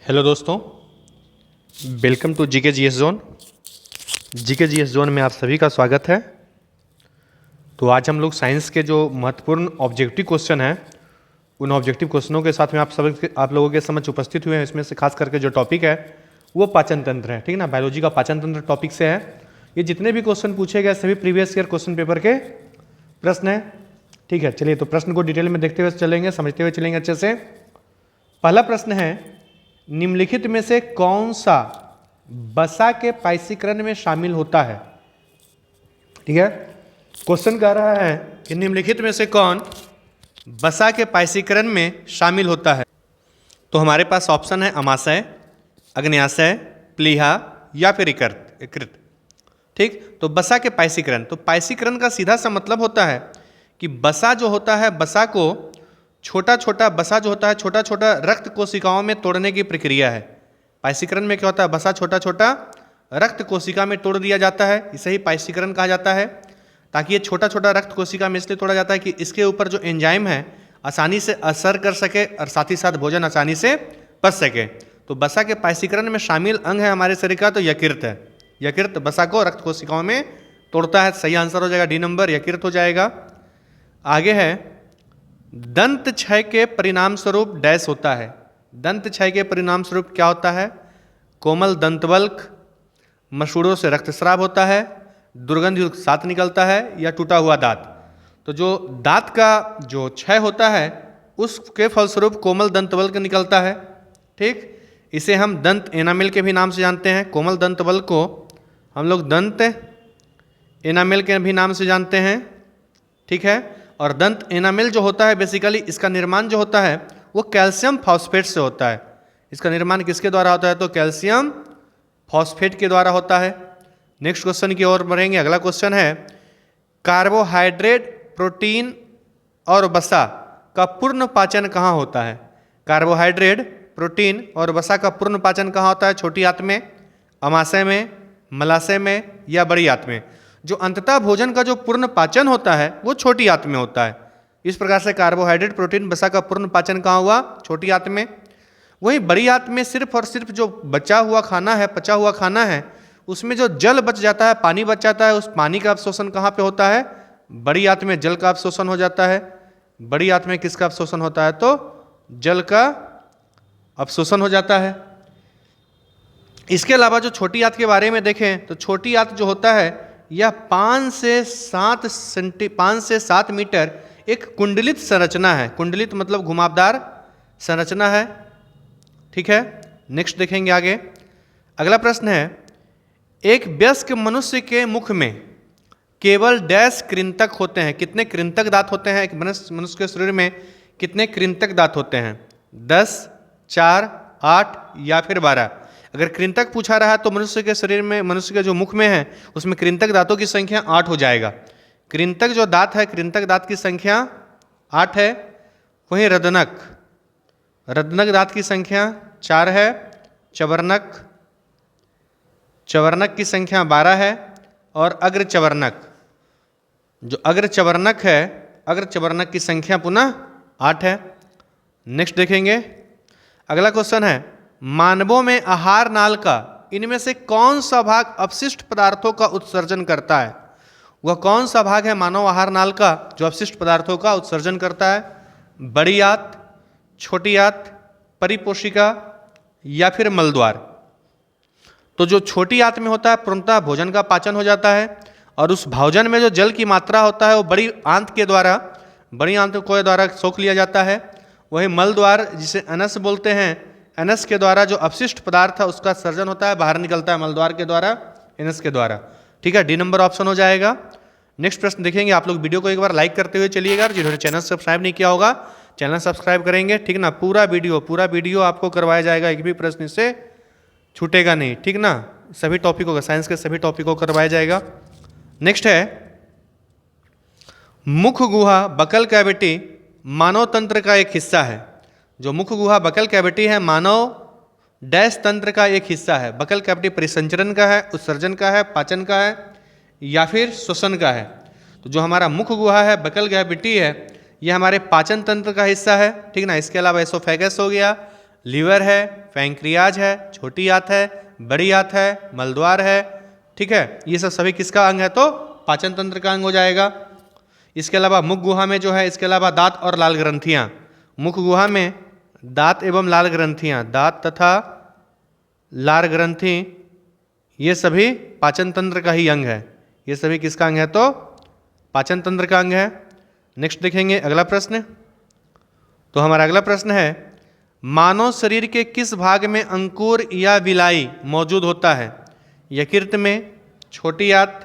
Hello दोस्तों, welcome to GK GS zone. GK GS zone में आप सभी का स्वागत है। तो आज हम लोग साइंस के जो महत्वपूर्ण ऑब्जेक्टिव क्वेश्चन हैं उन ऑब्जेक्टिव क्वेश्चनों के साथ में आप लोगों के समझ उपस्थित हुए हैं। इसमें से खास करके जो टॉपिक है वो पाचन तंत्र है, ठीक ना। बायोलॉजी का पाचन तंत्र टॉपिक से है। ये जितने भी क्वेश्चन पूछे गए सभी प्रीवियस ईयर क्वेश्चन पेपर के प्रश्न हैं, ठीक है। चलिए तो प्रश्न को डिटेल में देखते हुए चलेंगे, समझते हुए चलेंगे अच्छे से। पहला प्रश्न है, निम्नलिखित में से कौन सा वसा के पाइसीकरण में शामिल होता है। ठीक है, क्वेश्चन कह रहा है कि निम्नलिखित में से कौन वसा के पाइसीकरण में शामिल होता है। तो हमारे पास ऑप्शन है अमाशय, अग्न्याशय, प्लीहा या फिर यकृत। ठीक, तो वसा के पाइसीकरण, तो पाइसीकरण का सीधा सा मतलब होता है कि वसा जो होता है, वसा को छोटा छोटा वसा जो होता है छोटा छोटा रक्त कोशिकाओं में तोड़ने की प्रक्रिया है। पाइसीकरण में क्या होता है, वसा छोटा छोटा रक्त कोशिका में तोड़ दिया जाता है, इसे ही पाइसीकरण कहा जाता है। ताकि ये छोटा छोटा रक्त कोशिका में इसलिए तोड़ा जाता है कि इसके ऊपर जो एंजाइम है आसानी से असर कर सके और साथ ही साथ भोजन आसानी से पच सके। तो वसा के पाइसीकरण में शामिल अंग है हमारे शरीर का, तो यकृत है। यकृत वसा को रक्त कोशिकाओं में तोड़ता है। सही आंसर हो जाएगा डी नंबर, यकृत हो जाएगा। आगे है, दंत क्षय के परिणाम स्वरूप डैश होता है। दंत क्षय के परिणाम स्वरूप क्या होता है, कोमल दंतवल्क, मसूड़ों से रक्तस्राव होता है, दुर्गंध युक्त सात निकलता है या टूटा हुआ दांत। तो जो दांत का जो क्षय होता है उसके फलस्वरूप कोमल दंतवल्क निकलता है। ठीक, इसे हम दंत एनामेल के भी नाम से जानते हैं। कोमल दंतवल्क को हम लोग दंत एनामेल के भी नाम से जानते हैं। ठीक है, और दंत एनामेल जो होता है बेसिकली इसका निर्माण जो होता है वो कैल्शियम फॉस्फेट से होता है। इसका निर्माण किसके द्वारा होता है, तो कैल्शियम फॉस्फेट के द्वारा होता है। नेक्स्ट क्वेश्चन की ओर बढ़ेंगे। अगला क्वेश्चन है, कार्बोहाइड्रेट, प्रोटीन और वसा का पूर्ण पाचन कहाँ होता है। कार्बोहाइड्रेट, प्रोटीन और वसा का पूर्ण पाचन कहाँ होता है, छोटी आंत में, अमाशय में, मलाशय में या बड़ी आंत में। जो अंततः भोजन का जो पूर्ण पाचन होता है वो छोटी आंत में होता है। इस प्रकार से कार्बोहाइड्रेट, प्रोटीन, वसा का पूर्ण पाचन कहाँ हुआ, छोटी आंत में। वहीं बड़ी आंत में सिर्फ और सिर्फ जो बचा हुआ खाना है, पचा हुआ खाना है, उसमें जो जल बच जाता है, पानी बच जाता है, उस पानी का अवशोषण कहाँ पे होता है, बड़ी आंत में जल का अवशोषण हो जाता है। बड़ी आंत में किसका अवशोषण होता है, तो जल का अवशोषण हो जाता है। इसके अलावा जो छोटी आंत के बारे में देखें तो छोटी आंत जो होता है यह 5 से 7 मीटर एक कुंडलित संरचना है। कुंडलित मतलब घुमावदार संरचना है। ठीक है, नेक्स्ट देखेंगे आगे। अगला प्रश्न है, एक वयस्क मनुष्य के मुख में केवल डैश कृंतक होते हैं। कितने कृंतक दांत होते हैं एक मनुष्य के शरीर में, कितने कृंतक दांत होते हैं, 10, 4, 8 या फिर 12। अगर कृंतक पूछा रहा है तो मनुष्य के शरीर में, मनुष्य के जो मुख में है उसमें कृंतक दांतों की संख्या 8 हो जाएगा। कृंतक जो दांत है, कृंतक दांत की संख्या 8 है। वहीं रदनक दांत की संख्या 4 है। चवर्नक की संख्या 12 है। और अग्र चवर्नक है, अग्र चवर्नक की संख्या पुनः 8 है। नेक्स्ट देखेंगे। अगला क्वेश्चन है, मानवों में आहार नाल का इनमें से कौन सा भाग अपशिष्ट पदार्थों का उत्सर्जन करता है। वह कौन सा भाग है मानव आहार नाल का जो अपशिष्ट पदार्थों का उत्सर्जन करता है, बड़ी आंत, छोटी आंत, परिपोशिका या फिर मलद्वार। तो जो छोटी आंत में होता है पूर्णतः भोजन का पाचन हो जाता है और उस भोजन में जो जल की मात्रा होता है वो बड़ी आंत के द्वारा सोख लिया जाता है। वही मलद्वार जिसे अनस बोलते हैं, एनस के द्वारा जो अपशिष्ट पदार्थ है उसका सर्जन होता है, बाहर निकलता है मलद्वार के द्वारा, एनस के द्वारा। ठीक है, डी नंबर ऑप्शन हो जाएगा। नेक्स्ट प्रश्न देखेंगे। आप लोग वीडियो को एक बार लाइक करते हुए चलिएगा। जिन्होंने चैनल सब्सक्राइब नहीं किया होगा चैनल सब्सक्राइब करेंगे, ठीक ना। पूरा वीडियो आपको करवाया जाएगा, एक भी प्रश्न इससे छूटेगा नहीं, ठीक ना। सभी टॉपिकों का, साइंस के सभी टॉपिकों को करवाया जाएगा। नेक्स्ट है, मुख गुहा बकल कैविटी मानव तंत्र का एक हिस्सा है। जो मुख गुहा बकल कैविटी है मानव डैश तंत्र का एक हिस्सा है। बकल कैविटी परिसंचरण का है, उत्सर्जन का है, पाचन का है या फिर श्वसन का है। तो जो हमारा मुख गुहा है, बकल कैविटी है, यह हमारे पाचन तंत्र का हिस्सा है, ठीक ना। इसके अलावा एसोफेगस हो गया, लीवर है, पैंक्रियाज है, छोटी आंत है, बड़ी आंत है, मलद्वार है। ठीक है, ये सब सभी किसका अंग है? तो पाचन तंत्र का अंग हो जाएगा। इसके अलावा मुख गुहा में जो है, इसके अलावा दांत और लाल ग्रंथियां, मुख गुहा में दांत एवं लाल ग्रंथियां, दांत तथा लाल ग्रंथि, ये सभी पाचन तंत्र का ही अंग है। ये सभी किसका अंग है? तो पाचन तंत्र का अंग है। नेक्स्ट देखेंगे अगला प्रश्न। तो हमारा अगला प्रश्न है, मानव शरीर के किस भाग में अंकुर या विलाई मौजूद होता है? यकृत में, छोटी आंत,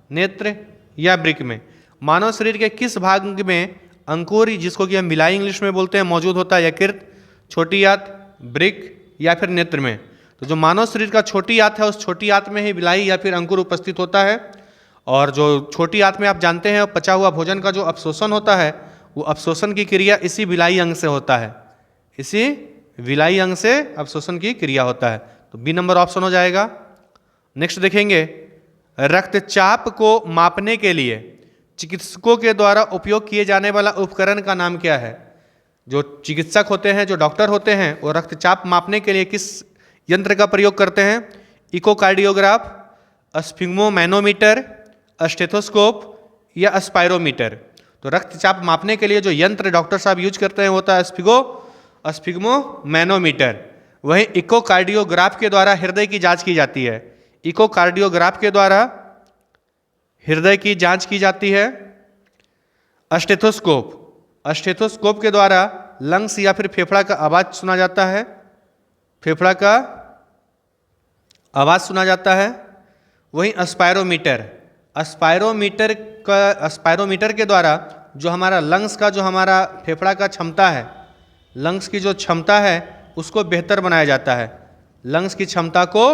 नेत्र या वृक्क में? मानव शरीर के किस भाग में अंकुर, जिसको कि हम विलाई इंग्लिश में बोलते हैं, मौजूद होता है? यकृत, छोटी आंत, वृक्क या फिर नेत्र में? तो जो मानव शरीर का छोटी आंत है, उस छोटी आंत में ही विलाई या फिर अंकुर उपस्थित होता है। और जो छोटी आंत में आप जानते हैं पचा हुआ भोजन का जो अपशोषण होता है, वो अपशोषण की क्रिया इसी विलाई अंग से होता है। इसी विलाई अंग से अपशोषण की क्रिया होता है। तो बी नंबर ऑप्शन हो जाएगा। नेक्स्ट देखेंगे, रक्तचाप को मापने के लिए चिकित्सकों के द्वारा उपयोग किए जाने वाला उपकरण का नाम क्या है? जो चिकित्सक होते हैं, जो डॉक्टर होते हैं, वो रक्तचाप मापने के लिए किस यंत्र का प्रयोग करते हैं? इकोकार्डियोग्राफ, स्फिग्मोमैनोमीटर, स्टेथोस्कोप या स्पायरोमीटर? तो रक्तचाप मापने के लिए जो यंत्र डॉक्टर साहब यूज करते हैं होता है स्फिग्मोमैनोमीटर। वहीं इकोकार्डियोग्राफ के द्वारा हृदय की जांच की जाती है। इकोकार्डियोग्राफ के द्वारा हृदय की जांच की जाती है। स्टेथोस्कोप, स्टेथोस्कोप के द्वारा लंग्स या फिर फेफड़ा का आवाज सुना जाता है। फेफड़ा का आवाज सुना जाता है। वहीं स्पायरोमीटर, स्पायरोमीटर के द्वारा जो हमारा लंग्स का, जो हमारा फेफड़ा का क्षमता है, लंग्स की जो क्षमता है उसको बेहतर बनाया जाता है। लंग्स की क्षमता को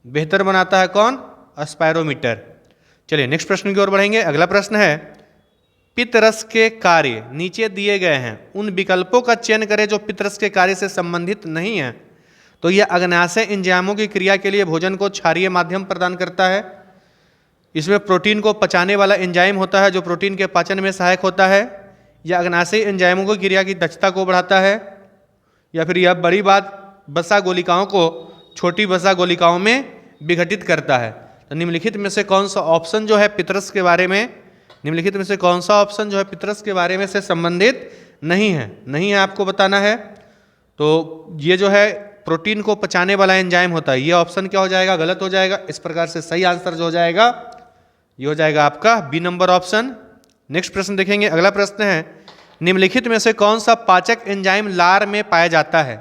बेहतर बनाता है कौन? स्पायरोमीटर। चलिए नेक्स्ट प्रश्न की ओर बढ़ेंगे। अगला प्रश्न है, पित्तरस के कार्य नीचे दिए गए हैं, उन विकल्पों का चयन करें जो पित्तरस के कार्य से संबंधित नहीं है। तो यह अग्नाशय एंजाइमों की क्रिया के लिए भोजन को क्षारीय माध्यम प्रदान करता है। इसमें प्रोटीन को पचाने वाला एंजाइम होता है जो प्रोटीन के पाचन में सहायक होता है। यह अग्नाशय एंजाइमों की क्रिया की दक्षता को बढ़ाता है। या फिर यह बड़ी वसा गोलिकाओं को छोटी वसा गोलिकाओं में विघटित करता है। तो निम्नलिखित में से कौन सा ऑप्शन जो है पित्तरस के बारे में, निम्नलिखित में से कौन सा ऑप्शन जो है पित्तरस के बारे में से संबंधित नहीं है आपको बताना है। तो ये जो है प्रोटीन को पचाने वाला एंजाइम होता है, ये ऑप्शन क्या हो जाएगा? गलत हो जाएगा। इस प्रकार से सही आंसर जो हो जाएगा ये हो जाएगा आपका बी नंबर ऑप्शन। नेक्स्ट प्रश्न देखेंगे। अगला प्रश्न है, निम्नलिखित में से कौन सा पाचक एंजाइम लार में पाया जाता है?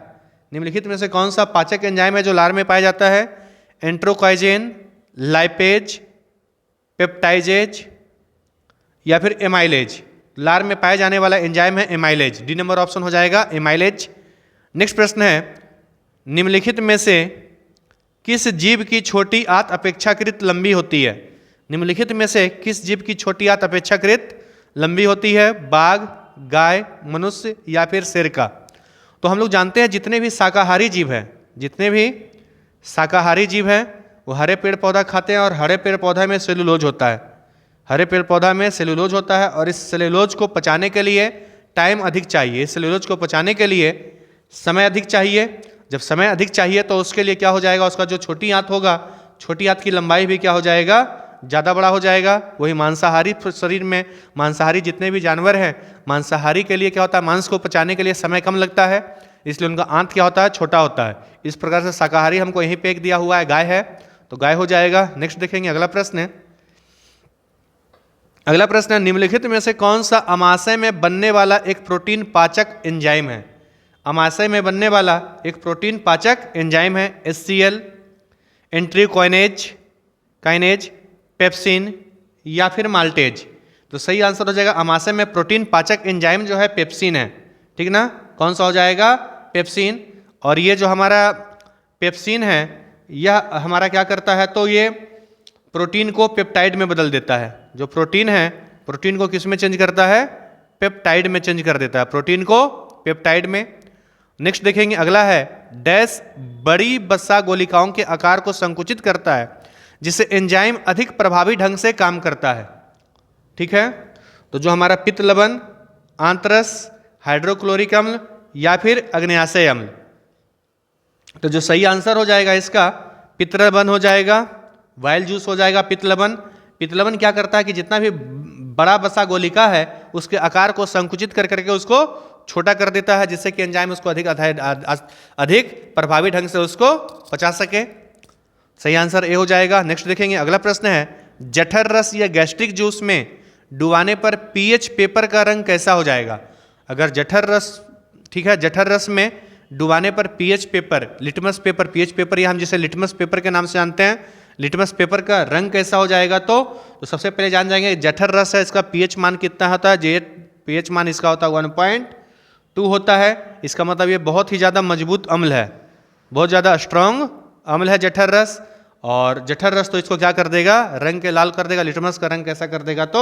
निम्नलिखित में से कौन सा पाचक एंजाइम है जो लार में पाया जाता है? एंट्रोकाइजेन, लाइपेज, पेप्टाइजेज या फिर एमाइलेज? लार में पाया जाने वाला एंजाइम है एमाइलेज। डी नंबर ऑप्शन हो जाएगा एमाइलेज। नेक्स्ट प्रश्न है, निम्नलिखित में से किस जीव की छोटी आंत अपेक्षाकृत लंबी होती है? निम्नलिखित में से किस जीव की छोटी आंत अपेक्षाकृत लंबी होती है? बाघ, गाय, मनुष्य या फिर शेर का? तो हम लोग जानते हैं जितने भी शाकाहारी जीव हैं, जितने भी शाकाहारी जीव हैं वो हरे पेड़ पौधा खाते हैं और हरे पेड़ पौधा में सेलुलोज होता है। हरे पेड़ पौधा में सेलुलोज होता है और इस सेलुलोज को पचाने के लिए टाइम अधिक चाहिए। इस सेलुलोज को पचाने के लिए समय अधिक चाहिए। जब समय अधिक चाहिए तो उसके लिए क्या हो जाएगा? उसका जो छोटी आंत होगा, छोटी आंत की लंबाई भी क्या हो जाएगा? ज़्यादा बड़ा हो जाएगा। वही मांसाहारी शरीर में, मांसाहारी जितने भी जानवर हैं, मांसाहारी के लिए क्या होता है? मांस को पचाने के लिए समय कम लगता है, इसलिए उनका आंत क्या होता है? छोटा होता है। इस प्रकार से शाकाहारी हमको यहीं पे एक दिया हुआ है, गाय है, तो गाय हो जाएगा। नेक्स्ट देखेंगे अगला प्रश्न है। अगला प्रश्न है, निम्नलिखित में से कौन सा अमाशय में बनने वाला एक प्रोटीन पाचक एंजाइम है? अमाशय में बनने वाला एक प्रोटीन पाचक एंजाइम है HCl, एंट्रीकोइनेज, काइनेज, पेप्सिन या फिर माल्टेज? तो सही आंसर हो जाएगा अमाशय में प्रोटीन पाचक एंजाइम जो है पेप्सिन है। ठीक ना? कौन सा हो जाएगा? पेप्सिन। और ये जो हमारा पेप्सिन है यह हमारा क्या करता है? तो ये प्रोटीन को पेप्टाइड में बदल देता है। जो प्रोटीन है, प्रोटीन को किस में चेंज करता है? पेप्टाइड में चेंज कर देता है, प्रोटीन को पेप्टाइड में। नेक्स्ट देखेंगे अगला है, डैश बड़ी वसा गोलिकाओं के आकार को संकुचित करता है जिससे एंजाइम अधिक प्रभावी ढंग से काम करता है। ठीक है? तो जो हमारा पित्त लवण, आंत्रस, हाइड्रोक्लोरिक अम्ल या फिर अग्न्याशय अम्ल, तो जो सही आंसर हो जाएगा इसका पित्तलबन हो जाएगा, वाइल्ड जूस हो जाएगा पित्तलबन। पित्तलबन क्या करता है कि जितना भी बड़ा बसा गोलिका है उसके आकार को संकुचित कर करके उसको छोटा कर देता है, जिससे कि एंजाइम उसको अधिक प्रभावी ढंग से उसको पचा सके। सही आंसर ए हो जाएगा। नेक्स्ट देखेंगे, अगला प्रश्न है, जठर रस या गैस्ट्रिक जूस में डुबाने पर पीएच पेपर का रंग कैसा हो जाएगा? अगर जठर रस, ठीक है, जठर रस में डुबाने पर pH paper, litmus paper, pH paper या हम जिसे लिटमस पेपर के नाम से जानते हैं, लिटमस पेपर का रंग कैसा हो जाएगा? तो सबसे पहले जान जाएंगे जठर रस है, इसका पीएच मान कितना होता है? जे पीएच मान इसका होता है 1.2 होता है। इसका मतलब ये बहुत ही ज़्यादा मजबूत अम्ल है, बहुत ज़्यादा स्ट्रांग अम्ल है जठर रस। और जठर रस तो इसको क्या कर देगा? रंग के लाल कर देगा। लिटमस का रंग कैसा कर देगा? तो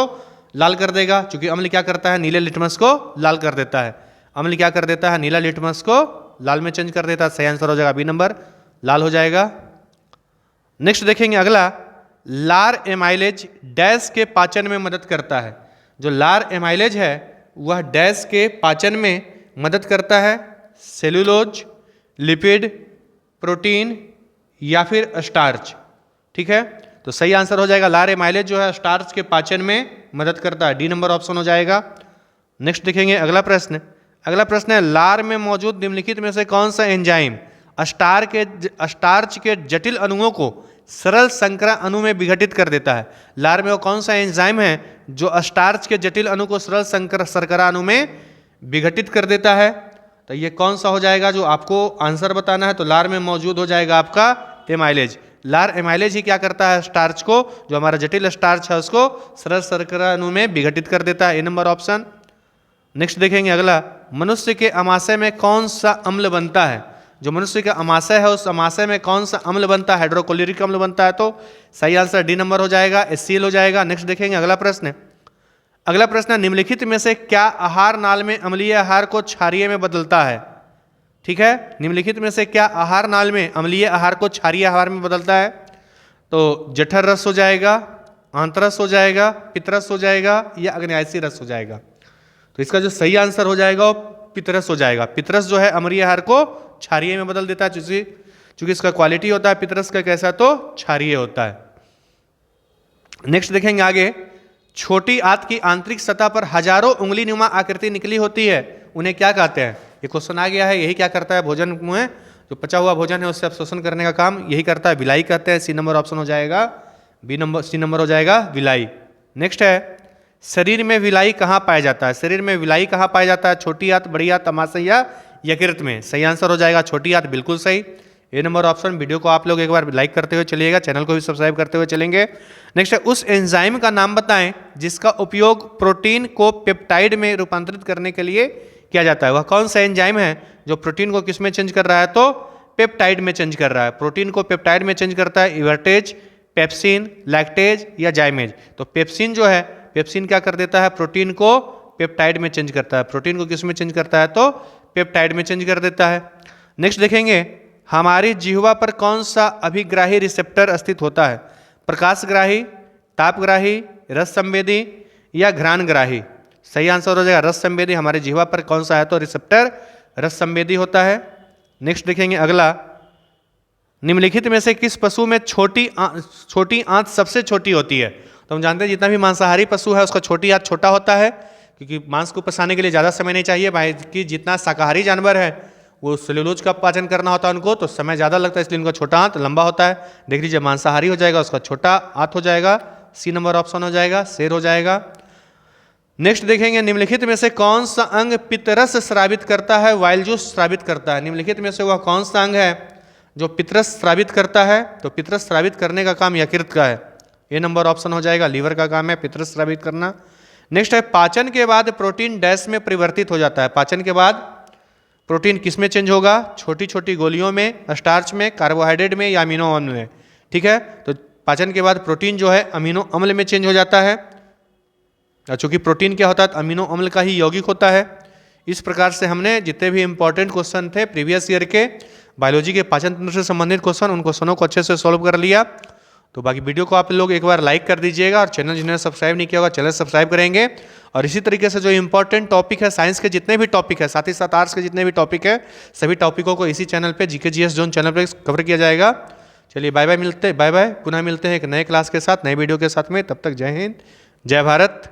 लाल कर देगा, क्योंकि अम्ल क्या करता है? नीले लिटमस को लाल कर देता है। अम्ल क्या कर देता है? नीला लिटमस को लाल में चेंज कर देता है। सही आंसर हो जाएगा बी नंबर, लाल हो जाएगा। नेक्स्ट देखेंगे अगला, लार एमाइलेज डैश के पाचन में मदद करता है। जो लार एमाइलेज है वह डैश के पाचन में मदद करता है, सेलुलोज, लिपिड, प्रोटीन या फिर स्टार्च। ठीक है, तो सही आंसर हो जाएगा लार एमाइलेज जो है स्टार्च के पाचन में मदद करता है, डी नंबर ऑप्शन हो जाएगा। नेक्स्ट देखेंगे अगला प्रश्न। अगला प्रश्न है, लार में मौजूद निम्नलिखित में से कौन सा एंजाइम स्टार्च के जटिल अणुओं को सरल संकरा अणु में विघटित कर देता है? लार में वो कौन सा एंजाइम है जो स्टार्च के जटिल अणु को सरल शर्करा अणु में विघटित कर देता है? तो ये कौन सा हो जाएगा जो आपको आंसर बताना है? तो लार में मौजूद हो जाएगा आपका एमाइलेज। लार एमाइलेज ही क्या करता है? स्टार्च को, जो हमारा जटिल स्टार्च है उसको सरल शर्करा अणु में विघटित कर देता है, ए नंबर ऑप्शन। नेक्स्ट देखेंगे अगला, मनुष्य के अमाशय में कौन सा अम्ल बनता है? जो मनुष्य का अमाशय है उस अमाशय में कौन सा अम्ल बनता है? हाइड्रोक्लोरिक अम्ल बनता है। तो सही आंसर डी नंबर हो जाएगा, HCl हो जाएगा। नेक्स्ट देखेंगे अगला प्रश्न। अगला प्रश्न, निम्नलिखित में से क्या आहार नाल में अम्लीय आहार को क्षारीय में बदलता है? ठीक है, निम्नलिखित में से क्या आहार नाल में अम्लीय आहार को क्षारीय आहार में बदलता है? तो जठर रस हो जाएगा, आंतरस हो जाएगा, पित्तरस हो जाएगा या अग्न्याशयी रस हो जाएगा? तो इसका जो सही आंसर हो जाएगा वो पित्तरस हो जाएगा। पित्तरस जो है अम्लीय आहार को क्षारीय में बदल देता है, चूंकि इसका क्वालिटी होता है पित्तरस का कैसा, तो क्षारीय होता है। नेक्स्ट देखेंगे आगे, छोटी आंत की आंतरिक सतह पर हजारों उंगली नुमा आकृति निकली होती है, उन्हें क्या कहते हैं? ये क्वेश्चन आ गया है। यही क्या करता है? भोजन में जो पचा हुआ भोजन है उससे अवशोषण करने का काम यही करता है, विलाई कहते हैं। सी नंबर ऑप्शन हो जाएगा, सी नंबर हो जाएगा विलाई। नेक्स्ट है, शरीर में विलाई कहाँ पाया जाता है? शरीर में विलाई कहाँ पाया जाता है? छोटी आंत, बड़ी आंत, अमाशय या यकृत में? सही आंसर हो जाएगा छोटी आंत, बिल्कुल सही, ए नंबर ऑप्शन। वीडियो को आप लोग एक बार लाइक करते हुए चलिएगा, चैनल को भी सब्सक्राइब करते हुए चलेंगे। नेक्स्ट है, उस एंजाइम का नाम बताएं जिसका उपयोग प्रोटीन को पेप्टाइड में रूपांतरित करने के लिए किया जाता है। वह कौन सा एंजाइम है जो प्रोटीन को किस में चेंज कर रहा है? तो पेप्टाइड में चेंज कर रहा है। प्रोटीन को पेप्टाइड में चेंज करता है इवर्टेज, पेप्सिन, लैक्टेज या जाइमेज। तो पेप्सिन जो है, पेप्सिन क्या कर देता है? प्रोटीन को पेप्टाइड में चेंज करता है। प्रोटीन को किस में चेंज करता है? तो पेप्टाइड में चेंज कर देता है। नेक्स्ट देखेंगे, हमारी जिह्वा पर कौन सा अभिग्राही रिसेप्टर स्थित होता है? प्रकाशग्राही, तापग्राही, रस संवेदी या घ्राणग्राही? सही आंसर हो जाएगा रस संवेदी। हमारे जिह्वा पर कौन सा है? तो रिसेप्टर रस संवेदी होता है। नेक्स्ट देखेंगे अगला, निम्नलिखित में से किस पशु में छोटी आंत सबसे छोटी होती है? तो हम जानते हैं जितना भी मांसाहारी पशु है उसका छोटी आंत छोटा होता है, क्योंकि मांस को पचाने के लिए ज़्यादा समय नहीं चाहिए। भाई कि जितना शाकाहारी जानवर है वो सेलुलोज का पाचन करना होता है उनको, तो समय ज़्यादा लगता है, इसलिए उनका छोटा आंत लंबा होता है। देख लीजिए, मांसाहारी हो जाएगा उसका छोटा आंत हो जाएगा, सी नंबर ऑप्शन हो जाएगा, शेर हो जाएगा। नेक्स्ट देखेंगे, निम्नलिखित में से कौन सा अंग पित्तरस स्रावित करता है, वाइल्ड जूस स्रावित करता है? निम्नलिखित में से वह कौन सा अंग है जो पित्तरस स्रावित करता है? तो पित्तरस स्रावित करने का काम यकृत का है, ए नंबर ऑप्शन हो जाएगा, लीवर का काम है पित्तरस स्रावित करना। नेक्स्ट है, पाचन के बाद प्रोटीन डैश में परिवर्तित हो जाता है। पाचन के बाद प्रोटीन किस में चेंज होगा? छोटी छोटी गोलियों में, स्टार्च में, कार्बोहाइड्रेट में या अमीनो अम्ल में? ठीक है, तो पाचन के बाद प्रोटीन जो है अमीनो अम्ल में चेंज हो जाता है। चूंकि प्रोटीन क्या होता है? अमीनो अम्ल का ही यौगिक होता है। इस प्रकार से हमने जितने भी इंपॉर्टेंट क्वेश्चन थे प्रीवियस ईयर के बायोलॉजी के पाचन तंत्र से संबंधित क्वेश्चन, उन क्वेश्चनों को अच्छे से सॉल्व कर लिया। तो बाकी वीडियो को आप लोग एक बार लाइक कर दीजिएगा और चैनल जिन्होंने सब्सक्राइब नहीं किया होगा चैनल सब्सक्राइब करेंगे। और इसी तरीके से जो इंपॉर्टेंट टॉपिक है साइंस के जितने भी टॉपिक है, साथ ही साथ आर्ट्स के जितने भी टॉपिक है, सभी टॉपिकों को इसी चैनल पे जीके जीएस जोन चैनल पे कवर किया जाएगा। चलिए बाय बाय, पुनः मिलते हैं एक नए क्लास के साथ, नए वीडियो के साथ में। तब तक जय हिंद, जय भारत।